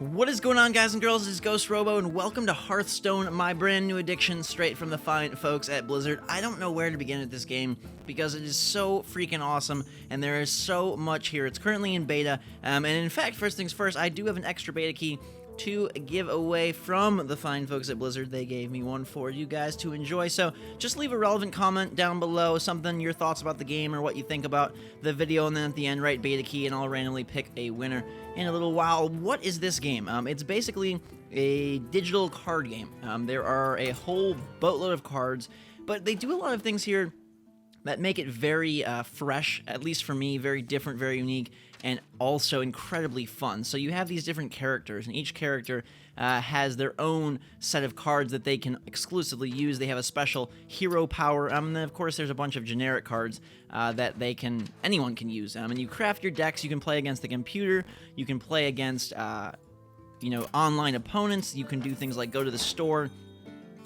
What is going on, guys and girls? This is GhostRobo, and welcome to Hearthstone, my brand new addiction straight from the fine folks at Blizzard. I don't know where to begin with this game because it is so freaking awesome, and there is so much here. It's currently in beta, and in fact, first things first, I do have an extra beta key to give away from the fine folks at Blizzard. They gave me one for you guys to enjoy, so just leave a relevant comment down below, something, your thoughts about the game or what you think about the video, and then at the end write beta key and I'll randomly pick a winner in a little while. What is this game? It's basically a digital card game. There are a whole boatload of cards, but they do a lot of things here that make it very fresh, at least for me, very different, very unique, and also incredibly fun. So you have these different characters, and each character has their own set of cards that they can exclusively use. They have a special hero power, and then of course there's a bunch of generic cards that anyone can use. And you craft your decks. You can play against the computer. You can play against online opponents. You can do things like go to the store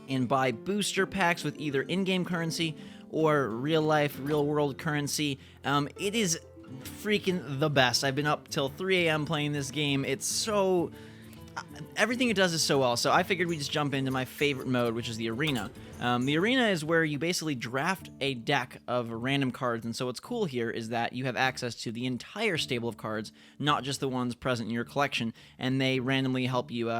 and buy booster packs with either in-game currency or real-life, real-world currency. It is freaking the best. I've been up till 3 a.m. playing this game. It's so... everything it does is so well, so I figured we'd just jump into my favorite mode, which is the arena. The arena is where you basically draft a deck of random cards, and so what's cool here is that you have access to the entire stable of cards, not just the ones present in your collection, and they randomly help you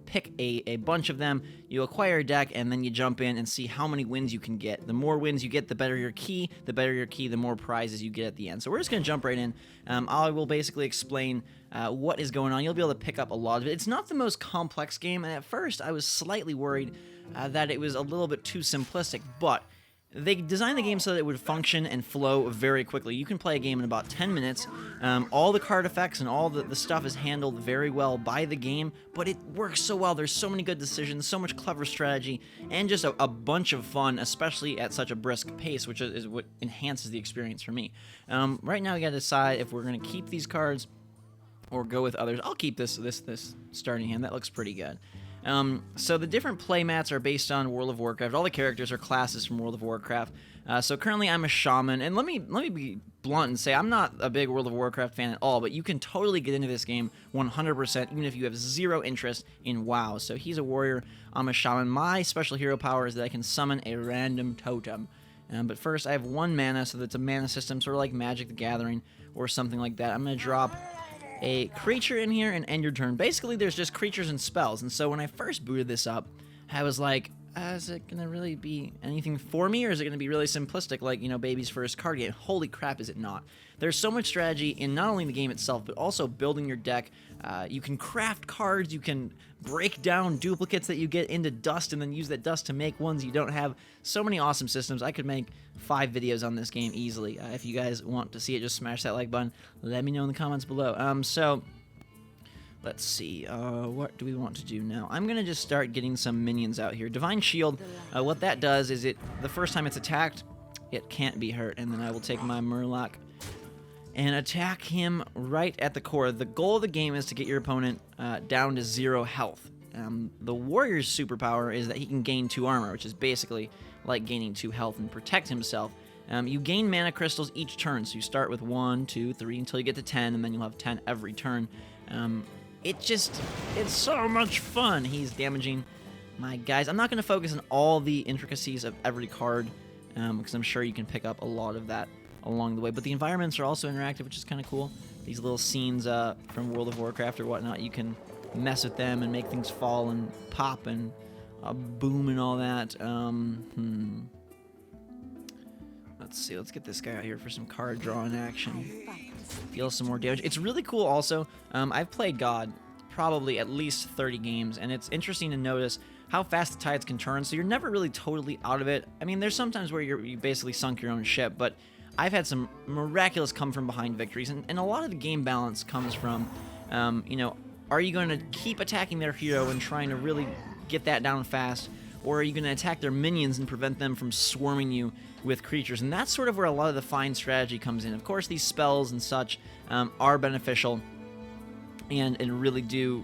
pick a bunch of them. You acquire a deck, and then you jump in and see how many wins you can get. The more wins you get, the better your key. The better your key, the more prizes you get at the end. So we're just going to jump right in. I will basically explain what is going on. You'll be able to pick up a lot of it. It's not the most complex game, and at first I was slightly worried that it was a little bit too simplistic, but they designed the game so that it would function and flow very quickly. You can play a game in about 10 minutes. All the card effects and all the stuff is handled very well by the game, but it works so well. There's so many good decisions, so much clever strategy, and just a bunch of fun, especially at such a brisk pace, which is what enhances the experience for me. Right now, we got to decide if we're going to keep these cards or go with others. I'll keep this starting hand. That looks pretty good. So the different play mats are based on World of Warcraft. All the characters are classes from World of Warcraft. So currently I'm a shaman, and let me be blunt and say I'm not a big World of Warcraft fan at all, but you can totally get into this game 100%, even if you have zero interest in WoW. So he's a warrior, I'm a shaman. My special hero power is that I can summon a random totem. But first I have 1 mana, so that's a mana system, sort of like Magic the Gathering or something like that. I'm going to drop a creature in here and end your turn. Basically, there's just creatures and spells, and so when I first booted this up, I was like, is it going to really be anything for me, or is it going to be really simplistic, like, baby's first card game? Holy crap, is it not. There's so much strategy in not only the game itself, but also building your deck. You can craft cards, you can break down duplicates that you get into dust, and then use that dust to make ones you don't have. So many awesome systems. I could make 5 videos on this game easily. If you guys want to see it, just smash that like button. Let me know in the comments below. So let's see, what do we want to do now? I'm going to just start getting some minions out here. Divine Shield, what that does is the first time it's attacked, it can't be hurt, and then I will take my Murloc and attack him right at the core. The goal of the game is to get your opponent down to 0 health. The warrior's superpower is that he can gain 2 armor, which is basically like gaining 2 health and protect himself. You gain mana crystals each turn, so you start with 1, 2, 3 until you get to 10, and then you'll have 10 every turn. It's so much fun. He's damaging my guys. I'm not going to focus on all the intricacies of every card, because I'm sure you can pick up a lot of that along the way. But the environments are also interactive, which is kind of cool. These little scenes from World of Warcraft or whatnot, you can mess with them and make things fall and pop and boom and all that. Let's see. Let's get this guy out here for some card drawing action. Deal some more damage. It's really cool also. I've played God probably at least 30 games, and it's interesting to notice how fast the tides can turn, so you're never really totally out of it. I mean, there's sometimes where you basically sunk your own ship, but I've had some miraculous come-from-behind victories, and a lot of the game balance comes from, are you going to keep attacking their hero and trying to really get that down fast, or are you going to attack their minions and prevent them from swarming you with creatures? And that's sort of where a lot of the fine strategy comes in. Of course, these spells and such are beneficial and really do,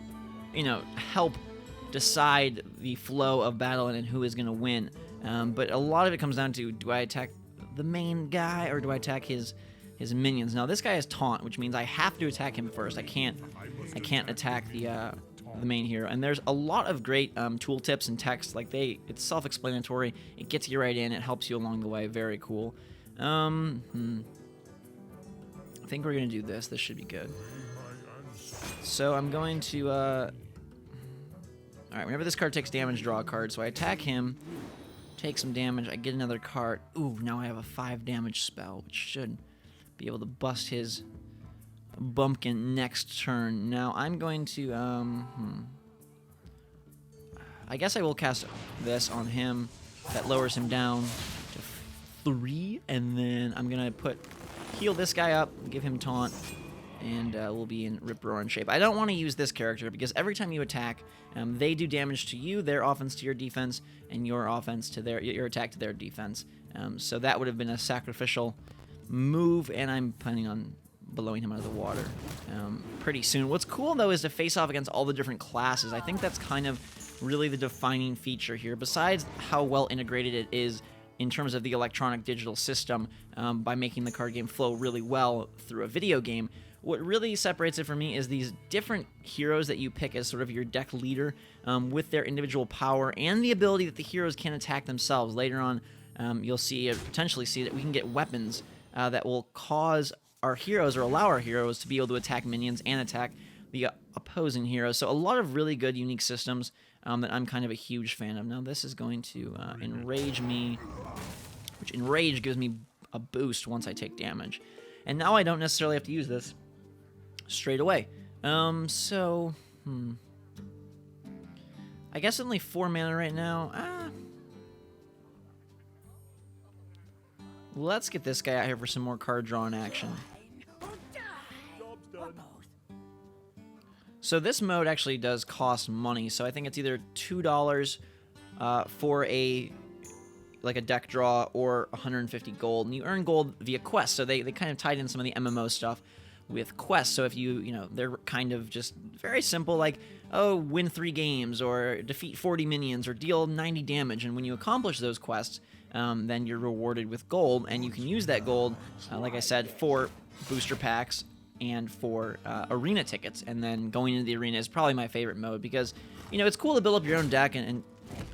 help decide the flow of battle and who is going to win. But a lot of it comes down to, do I attack the main guy or do I attack his minions? Now, this guy has taunt, which means I have to attack him first. I can't attack the main hero. And there's a lot of great tooltips and text. Like it's self-explanatory. It gets you right in. It helps you along the way. Very cool. I think we're gonna do this. This should be good. So I'm going to. All right. Whenever this card takes damage, draw a card. So I attack him, take some damage. I get another card. Ooh, now I have a 5 damage spell, which should be able to bust his bumpkin next turn. Now I'm going to. I guess I will cast this on him. That lowers him down to 3, and then I'm gonna heal this guy up, give him taunt, and we'll be in rip-roaring shape. I don't want to use this character because every time you attack, they do damage to you, their offense to your defense, and your offense to your attack to their defense. So that would have been a sacrificial move, and I'm planning on blowing him out of the water pretty soon. What's cool though is to face off against all the different classes. I think that's kind of really the defining feature here, besides how well integrated it is in terms of the electronic digital system by making the card game flow really well through a video game. What really separates it for me is these different heroes that you pick as sort of your deck leader with their individual power and the ability that the heroes can attack themselves. Later on, you'll potentially see that we can get weapons that will cause our heroes or allow our heroes to be able to attack minions and attack the opposing heroes. So a lot of really good, unique systems that I'm kind of a huge fan of. Now this is going to enrage me, which enrage gives me a boost once I take damage. And now I don't necessarily have to use this straight away. I guess only 4 mana right now. Let's get this guy out here for some more card drawing action. So this mode actually does cost money. So I think it's either $2 for a deck draw or 150 gold, and you earn gold via quests. So they kind of tied in some of the MMO stuff with quests. So if they're kind of just very simple, like, oh, win 3 games or defeat 40 minions or deal 90 damage. And when you accomplish those quests, then you're rewarded with gold, and you can use that gold, like I said, for booster packs and for arena tickets. And then going into the arena is probably my favorite mode because, it's cool to build up your own deck and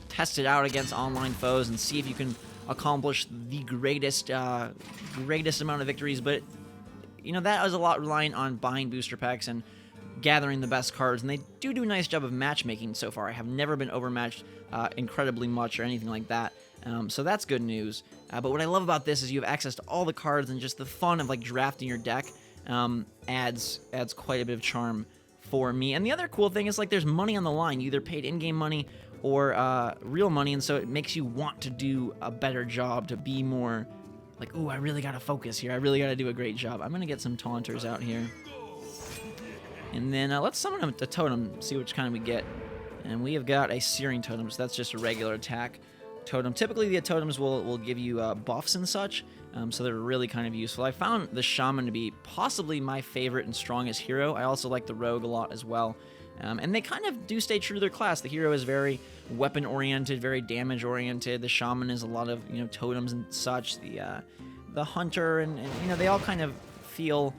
test it out against online foes and see if you can accomplish the greatest amount of victories. But, that is a lot relying on buying booster packs and gathering the best cards, and they do a nice job of matchmaking so far. I have never been overmatched incredibly much or anything like that. So that's good news. But what I love about this is you have access to all the cards, and just the fun of drafting your deck adds quite a bit of charm for me. And the other cool thing is there's money on the line. You either paid in-game money or real money, and so it makes you want to do a better job, to be more ooh, I really gotta focus here. I really gotta do a great job. I'm gonna get some taunters out here, and then let's summon a totem, see which kind we get. And we have got a searing totem, so that's just a regular attack totem. Typically the totems will give you buffs and such, so they're really kind of useful. I found the shaman to be possibly my favorite and strongest hero. I also like the rogue a lot as well, and they kind of do stay true to their class. The hero is very weapon oriented, very damage oriented. The shaman is a lot of totems and such. The hunter and they all kind of feel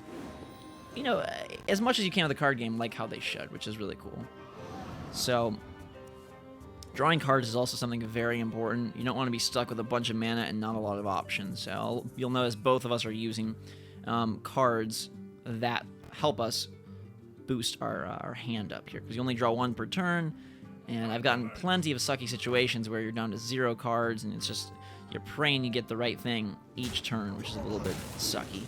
as much as you can of the card game like how they should, which is really cool. So drawing cards is also something very important. You don't want to be stuck with a bunch of mana and not a lot of options. So you'll notice both of us are using cards that help us boost our hand up here, because you only draw 1 per turn, and I've gotten plenty of sucky situations where you're down to 0 cards, and it's just you're praying you get the right thing each turn, which is a little bit sucky.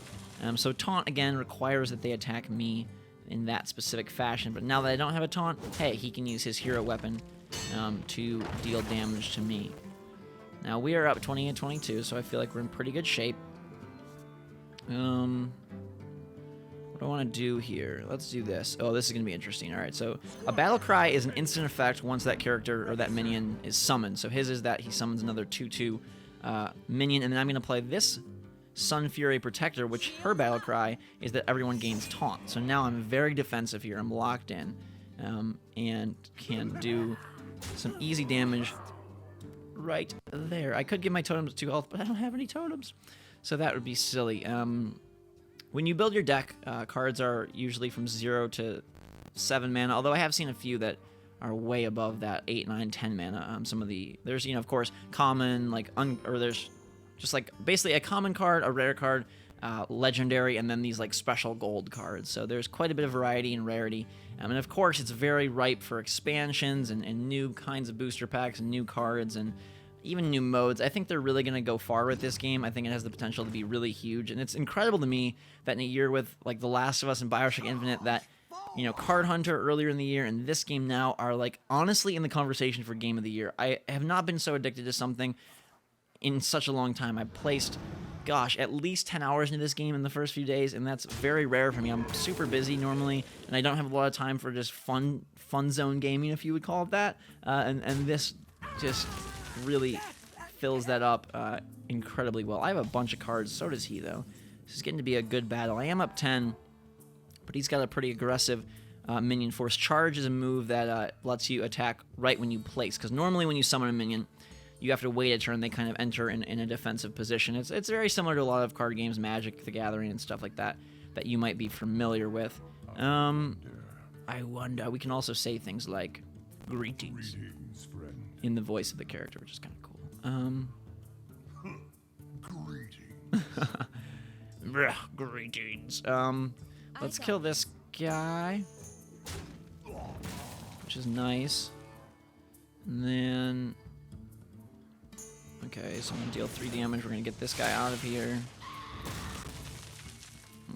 So taunt, again, requires that they attack me in that specific fashion, but now that I don't have a taunt, hey, he can use his hero weapon to deal damage to me. Now we are up 28-22, so I feel like we're in pretty good shape. What do I want to do here? Let's do this. Oh, this is going to be interesting. All right, so a battle cry is an instant effect once that character or that minion is summoned. So his is that he summons another 2/2 minion, and then I'm going to play this Sun Fury Protector, which her battle cry is that everyone gains taunt. So now I'm very defensive here. I'm locked in and can do some easy damage right there. I could give my totems 2 health, but I don't have any totems, so that would be silly. When you build your deck, cards are usually from 0 to 7 mana, although I have seen a few that are way above that 8, 9, 10 mana. Some of the there's of course common or there's just like basically a common card, a rare card, legendary, and then these like special gold cards. So there's quite a bit of variety and rarity. And of course, it's very ripe for expansions and new kinds of booster packs and new cards and even new modes. I think they're really going to go far with this game. I think it has the potential to be really huge. And it's incredible to me that in a year with like The Last of Us and Bioshock Infinite, that Card Hunter earlier in the year and this game now are like honestly in the conversation for Game of the Year. I have not been so addicted to something in such a long time. I placed, gosh, at least 10 hours into this game in the first few days, and that's very rare for me. I'm super busy normally, and I don't have a lot of time for just fun zone gaming, if you would call it that. And this just really fills that up incredibly well. I have a bunch of cards, so does he, though. This is getting to be a good battle. I am up 10, but he's got a pretty aggressive minion force. Charge is a move that lets you attack right when you place, because normally when you summon a minion, you have to wait a turn. They kind of enter in a defensive position. It's very similar to a lot of card games, Magic the Gathering and stuff like that you might be familiar with. I wonder, we can also say things like greetings in the voice of the character, which is kind of cool. Greetings. Greetings. Let's kill this guy, which is nice. And then okay, so I'm going to deal 3 damage. We're going to get this guy out of here.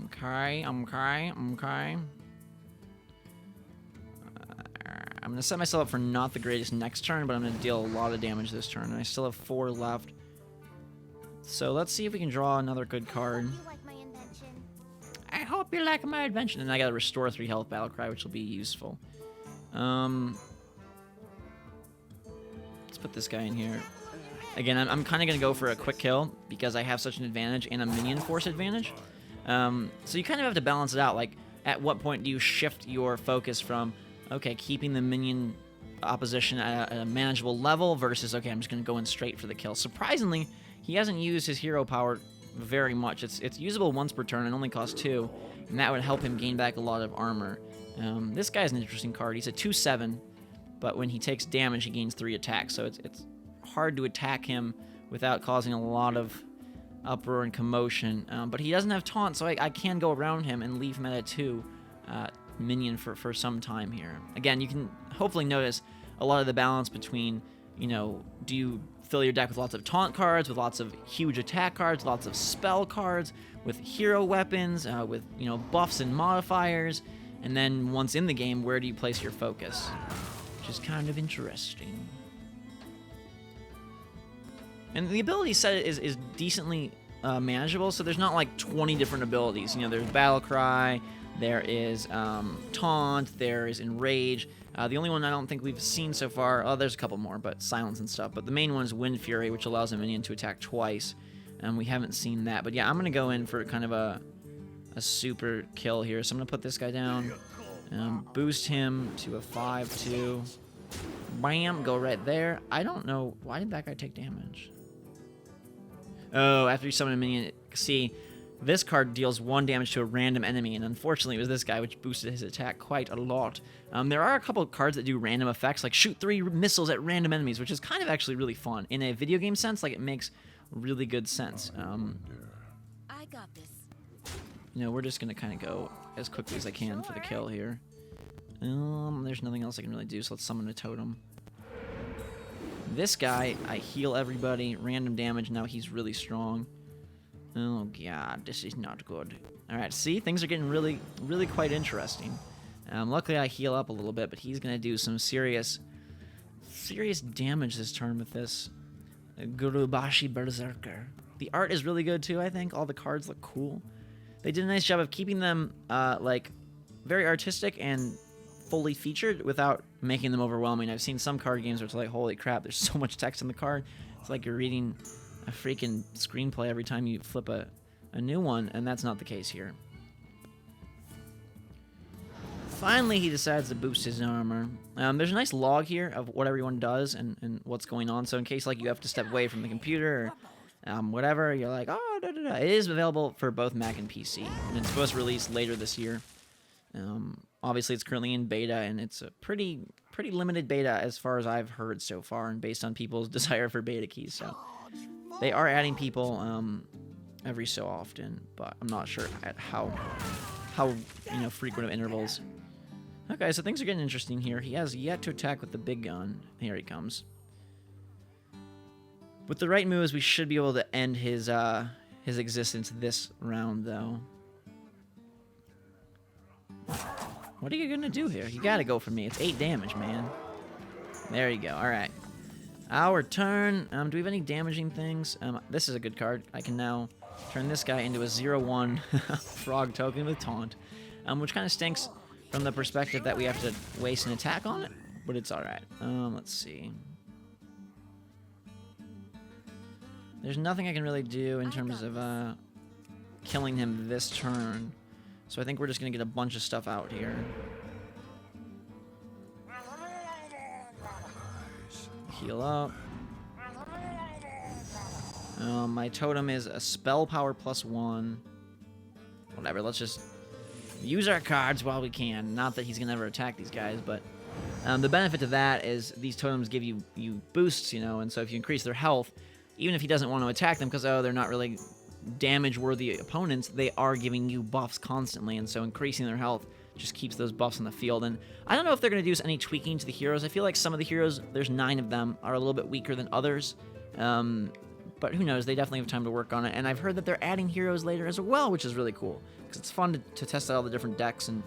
Okay. I'm going to set myself up for not the greatest next turn, but I'm going to deal a lot of damage this turn. And I still have 4 left. So let's see if we can draw another good card. I hope you like my invention. And I got to restore 3 health Battlecry, which will be useful. Let's put this guy in here. Again, I'm kind of going to go for a quick kill because I have such an advantage and a minion force advantage. So you kind of have to balance it out. Like, at what point do you shift your focus from, okay, keeping the minion opposition at a manageable level versus, okay, I'm just going to go in straight for the kill. Surprisingly, he hasn't used his hero power very much. It's usable once per turn and only costs 2, and that would help him gain back a lot of armor. This guy's an interesting card. He's a 2/7, but when he takes damage, he gains 3 attacks, so it's hard to attack him without causing a lot of uproar and commotion. But he doesn't have taunt, so I can go around him and leave him at a 2 minion for some time here. Again, you can hopefully notice a lot of the balance between, do you fill your deck with lots of taunt cards, with lots of huge attack cards, lots of spell cards, with hero weapons, with buffs and modifiers, and then once in the game, where do you place your focus? Which is kind of interesting. And the ability set is decently manageable, so there's not like 20 different abilities. There's Battlecry, there is Taunt, there is Enrage. The only one I don't think we've seen so far, there's a couple more, but Silence and stuff. But the main one is Wind Fury, which allows a minion to attack twice. And we haven't seen that. But yeah, I'm going to go in for kind of a super kill here. So I'm going to put this guy down, boost him to a 5/2. Bam, go right there. I don't know, why did that guy take damage? Oh, after you summon a minion, see, this card deals 1 damage to a random enemy, and unfortunately it was this guy which boosted his attack quite a lot. There are a couple of cards that do random effects, like shoot 3 missiles at random enemies, which is kind of actually really fun. In a video game sense, like, it makes really good sense. I got this. We're just going to kind of go as quickly as I can for the kill here. There's nothing else I can really do, so let's summon a totem. This guy, I heal everybody, random damage, now he's really strong. Oh god, this is not good. Alright, see, things are getting really, really quite interesting. Luckily I heal up a little bit, but he's gonna do some serious damage this turn with this Gurubashi Berserker. The art is really good too, I think. All the cards look cool. They did a nice job of keeping them, very artistic and fully featured without making them overwhelming. I've seen some card games where it's like, holy crap, there's so much text in the card. It's like you're reading a freaking screenplay every time you flip a new one, and that's not the case here. Finally, he decides to boost his armor. There's a nice log here of what everyone does and what's going on, so in case you have to step away from the computer or whatever, you're like, oh, da, da, da. It is available for both Mac and PC, and it's supposed to release later this year. Obviously, it's currently in beta, and it's a pretty pretty limited beta as far as I've heard so far, and based on people's desire for beta keys. So they are adding people every so often, but I'm not sure at how frequent of intervals. Okay, so things are getting interesting here. He has yet to attack with the big gun. Here he comes. With the right moves, we should be able to end his existence this round, though. What are you gonna do here? You gotta go for me. It's 8 damage, man. There you go. All right. Our turn. Do we have any damaging things? This is a good card. I can now turn this guy into a 0/1 frog token with taunt, which kind of stinks from the perspective that we have to waste an attack on it, but it's all right. Let's see. There's nothing I can really do in terms of killing him this turn. So I think we're just going to get a bunch of stuff out here. Heal up. My totem is a spell power +1. Whatever, let's just use our cards while we can. Not that he's going to ever attack these guys, but the benefit to that is these totems give you boosts, you know, and so if you increase their health, even if he doesn't want to attack them because, oh, they're not really damage-worthy opponents, they are giving you buffs constantly, and so increasing their health just keeps those buffs in the field. And I don't know if they're going to do any tweaking to the heroes. I feel like some of the heroes, there's 9 of them, are a little bit weaker than others, but who knows, they definitely have time to work on it. And I've heard that they're adding heroes later as well, which is really cool, because it's fun to test out all the different decks and,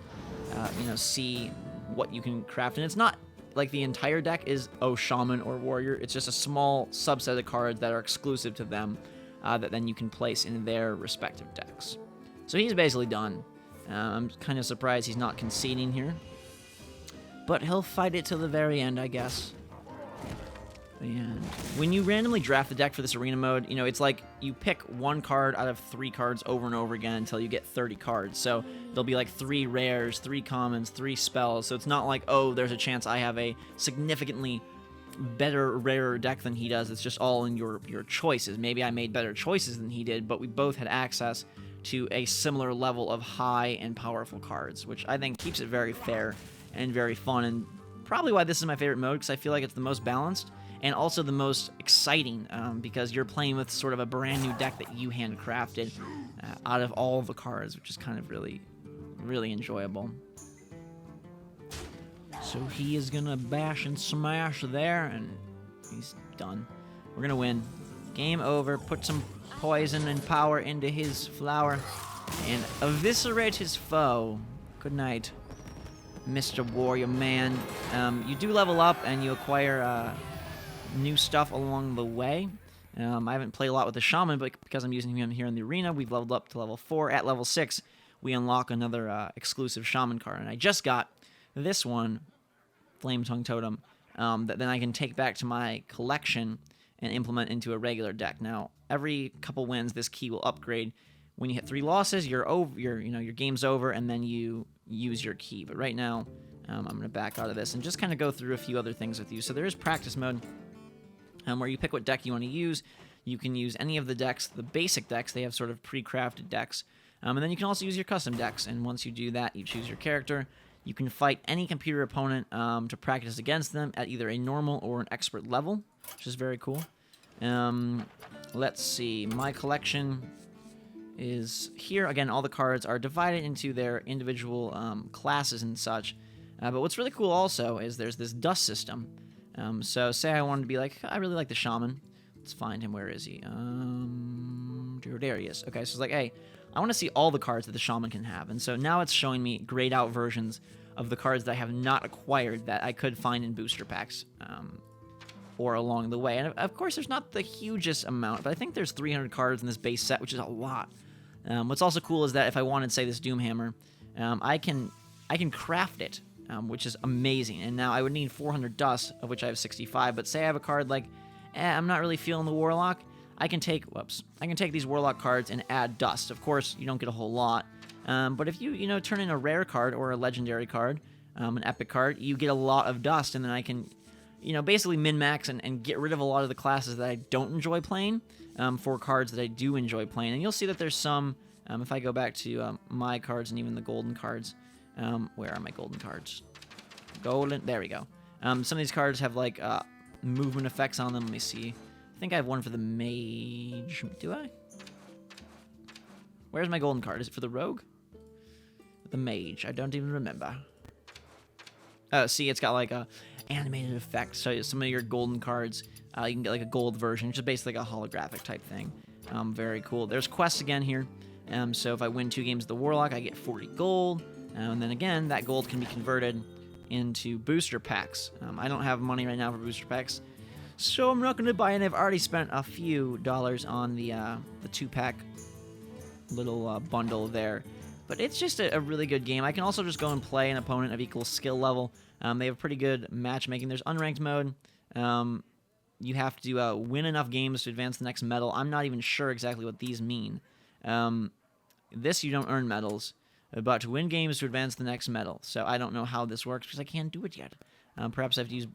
you know, see what you can craft. And it's not like the entire deck is, oh, Shaman or Warrior. It's just a small subset of cards that are exclusive to them that then you can place in their respective decks. So he's basically done. I'm kind of surprised he's not conceding here. But he'll fight it till the very end, I guess. And when you randomly draft the deck for this arena mode, you know, it's like you pick 1 card out of 3 cards over and over again until you get 30 cards. So there'll be like 3 rares, 3 commons, 3 spells. So it's not like, oh, there's a chance I have a significantly better, rarer deck than he does. It's just all in your choices. Maybe I made better choices than he did, but we both had access to a similar level of high and powerful cards, which I think keeps it very fair and very fun, and probably why this is my favorite mode, because I feel like it's the most balanced and also the most exciting, because you're playing with sort of a brand new deck that you handcrafted out of all the cards, which is kind of really, really enjoyable. So he is gonna bash and smash there, and he's done. We're gonna win. Game over. Put some poison and power into his flower and eviscerate his foe. Good night, Mr. Warrior Man. You do level up and you acquire new stuff along the way. I haven't played a lot with the Shaman, but because I'm using him here in the arena, we've leveled up to level 4. At level 6, we unlock another exclusive Shaman card, and I just got this one, Flame Tongue Totem, that then I can take back to my collection and implement into a regular deck. Now, every couple wins, this key will upgrade. When you hit 3 losses, your game's over, and then you use your key. But right now, I'm going to back out of this and just kind of go through a few other things with you. So there is practice mode, where you pick what deck you want to use. You can use any of the decks, the basic decks. They have sort of pre-crafted decks. And then you can also use your custom decks. And once you do that, you choose your character. You can fight any computer opponent to practice against them at either a normal or an expert level, which is very cool. Let's see. My collection is here. Again, all the cards are divided into their individual classes and such. But what's really cool also is there's this dust system. So say I wanted to be like, I really like the Shaman. Let's find him. Where is he? There he is. Okay, so it's like, hey, I want to see all the cards that the Shaman can have. And so now it's showing me grayed out versions of the cards that I have not acquired that I could find in booster packs or along the way. And of course, there's not the hugest amount, but I think there's 300 cards in this base set, which is a lot. What's also cool is that if I wanted, say, this Doomhammer, I can craft it, which is amazing. And now I would need 400 dust, of which I have 65. But say I have a card like, I'm not really feeling the Warlock. I can take these Warlock cards and add dust. Of course, you don't get a whole lot. But if you turn in a rare card or a legendary card, an epic card, you get a lot of dust, and then I can, basically min-max and get rid of a lot of the classes that I don't enjoy playing for cards that I do enjoy playing. And you'll see that there's some, if I go back to my cards and even the golden cards, where are my golden cards? Golden, there we go. Some of these cards have like movement effects on them. Let me see. I think I have one for the mage. Do I? Where's my golden card? Is it for the rogue? The mage. I don't even remember. Oh, see, it's got like a animated effect. So some of your golden cards, you can get like a gold version, which is basically like a holographic type thing. Very cool. There's quests again here. So if I win 2 games of the Warlock, I get 40 gold. And then again, that gold can be converted into booster packs. I don't have money right now for booster packs, so I'm not going to buy any. I've already spent a few dollars on the 2-pack little bundle there. But it's just a really good game. I can also just go and play an opponent of equal skill level. They have pretty good matchmaking. There's unranked mode. You have to win enough games to advance the next medal. I'm not even sure exactly what these mean. This, you don't earn medals, but to win games to advance the next medal. So I don't know how this works because I can't do it yet. Perhaps I have to use...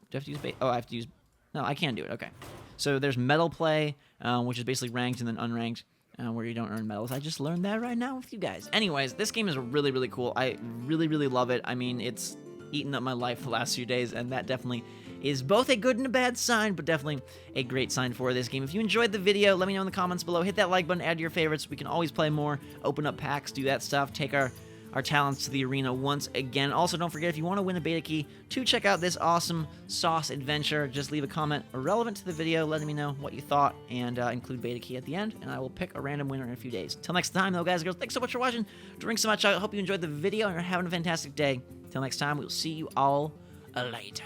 I have to use... No, I can't do it. Okay. So there's medal play, which is basically ranked, and then unranked, where you don't earn medals. I just learned that right now with you guys. Anyways, this game is really, really cool. I really, really love it. I mean, it's eaten up my life the last few days, and that definitely is both a good and a bad sign, but definitely a great sign for this game. If you enjoyed the video, let me know in the comments below. Hit that like button, add your favorites. We can always play more, open up packs, do that stuff, take our talents to the arena once again. Also, don't forget, if you want to win a beta key to check out this awesome sauce adventure, just leave a comment relevant to the video letting me know what you thought, and include beta key at the end, and I will pick a random winner in a few days. Till next time, though, guys and girls, thanks so much for watching. Drink so much. I hope you enjoyed the video and are having a fantastic day. Till next time, we'll see you all later.